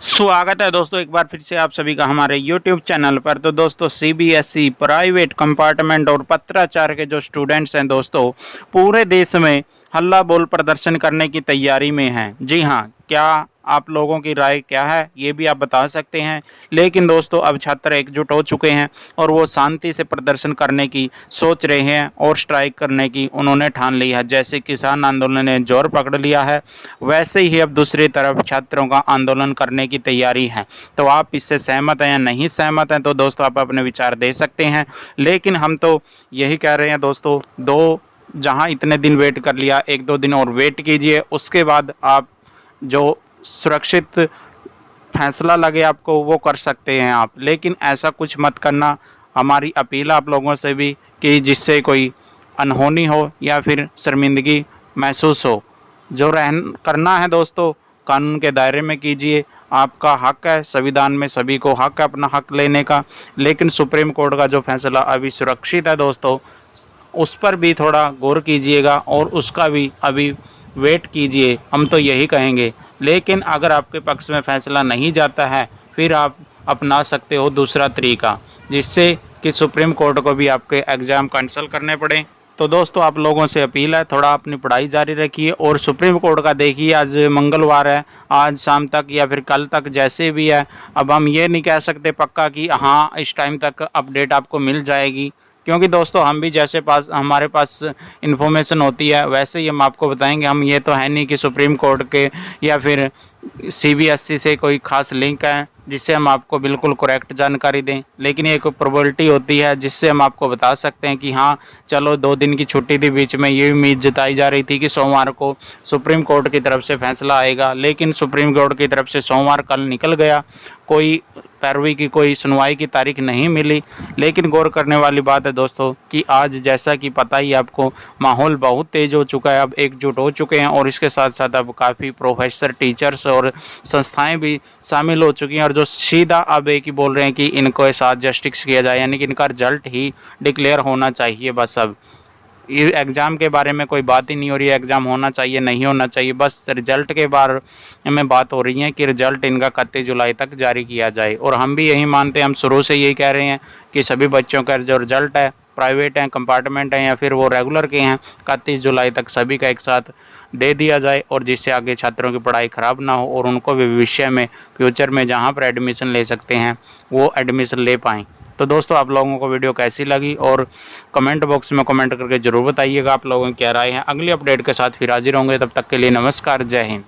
स्वागत है दोस्तों एक बार फिर से आप सभी का हमारे YouTube चैनल पर। तो दोस्तों CBSE प्राइवेट कंपार्टमेंट और पत्राचार के जो स्टूडेंट्स हैं दोस्तों, पूरे देश में हल्ला बोल प्रदर्शन करने की तैयारी में हैं। जी हाँ, क्या आप लोगों की राय क्या है ये भी आप बता सकते हैं। लेकिन दोस्तों अब छात्र एकजुट हो चुके हैं और वो शांति से प्रदर्शन करने की सोच रहे हैं और स्ट्राइक करने की उन्होंने ठान ली है। जैसे किसान आंदोलन ने जोर पकड़ लिया है, वैसे ही अब दूसरी तरफ छात्रों का आंदोलन करने की तैयारी है। तो आप इससे सहमत हैं या नहीं सहमत हैं, तो दोस्तों आप अपने विचार दे सकते हैं। लेकिन हम तो यही कह रहे हैं दोस्तों, जहां इतने दिन वेट कर लिया, 1-2 दिन और वेट कीजिए, उसके बाद आप जो सुरक्षित फैसला लगे आपको वो कर सकते हैं आप। लेकिन ऐसा कुछ मत करना, हमारी अपील आप लोगों से भी, कि जिससे कोई अनहोनी हो या फिर शर्मिंदगी महसूस हो। जो करना है दोस्तों कानून के दायरे में कीजिए, आपका हक है, संविधान में सभी को हक है अपना हक लेने का। लेकिन सुप्रीम कोर्ट का जो फैसला अभी सुरक्षित है दोस्तों, उस पर भी थोड़ा गौर कीजिएगा और उसका भी अभी वेट कीजिए, हम तो यही कहेंगे। लेकिन अगर आपके पक्ष में फैसला नहीं जाता है, फिर आप अपना सकते हो दूसरा तरीका, जिससे कि सुप्रीम कोर्ट को भी आपके एग्ज़ाम कैंसिल करने पड़े। तो दोस्तों आप लोगों से अपील है, थोड़ा अपनी पढ़ाई जारी रखिए और सुप्रीम कोर्ट का देखिए। आज मंगलवार है, आज शाम तक या फिर कल तक जैसे भी है, अब हम ये नहीं कह सकते पक्का कि हाँ इस टाइम तक अपडेट आपको मिल जाएगी, क्योंकि दोस्तों हम भी जैसे हमारे पास इन्फॉर्मेशन होती है वैसे ही हम आपको बताएंगे। हम ये तो है नहीं कि सुप्रीम कोर्ट के या फिर CBSE से कोई खास लिंक है जिससे हम आपको बिल्कुल करेक्ट जानकारी दें। लेकिन एक प्रोबेबिलिटी होती है जिससे हम आपको बता सकते हैं कि हाँ चलो 2 दिन की छुट्टी थी, बीच में ये उम्मीद जताई जा रही थी कि सोमवार को सुप्रीम कोर्ट की तरफ से फैसला आएगा। लेकिन सुप्रीम कोर्ट की तरफ से सोमवार कल निकल गया, कोई पैरवी की कोई सुनवाई की तारीख नहीं मिली। लेकिन गौर करने वाली बात है दोस्तों कि आज जैसा कि पता ही आपको, माहौल बहुत तेज़ हो चुका है, अब एकजुट हो चुके हैं और इसके साथ साथ अब काफ़ी प्रोफेसर, टीचर्स और संस्थाएं भी शामिल हो चुकी हैं। और जो सीधा अब एक ही बोल रहे हैं कि इनको साथ जस्टिस किया जाए, यानी कि इनका रिजल्ट ही डिक्लेयर होना चाहिए। बस अब ये एग्ज़ाम के बारे में कोई बात ही नहीं हो रही है, एग्ज़ाम होना चाहिए नहीं होना चाहिए, बस रिजल्ट के बारे में बात हो रही है कि रिजल्ट इनका 31 जुलाई तक जारी किया जाए। और हम भी यही मानते हैं, हम शुरू से यही कह रहे हैं कि सभी बच्चों का जो रिजल्ट है, प्राइवेट हैं, कंपार्टमेंट हैं या फिर वो रेगुलर के हैं, 31 जुलाई तक सभी का एक साथ दे दिया जाए, और जिससे आगे छात्रों की पढ़ाई ख़राब ना हो और उनको भी भविष्य में, फ्यूचर में जहाँ पर एडमिशन ले सकते हैं वो एडमिशन ले पाएँ। तो दोस्तों आप लोगों को वीडियो कैसी लगी और कमेंट बॉक्स में कमेंट करके ज़रूर बताइएगा आप लोगों की क्या राय है। अगली अपडेट के साथ फिर हाजिर होंगे, तब तक के लिए नमस्कार, जय हिंद।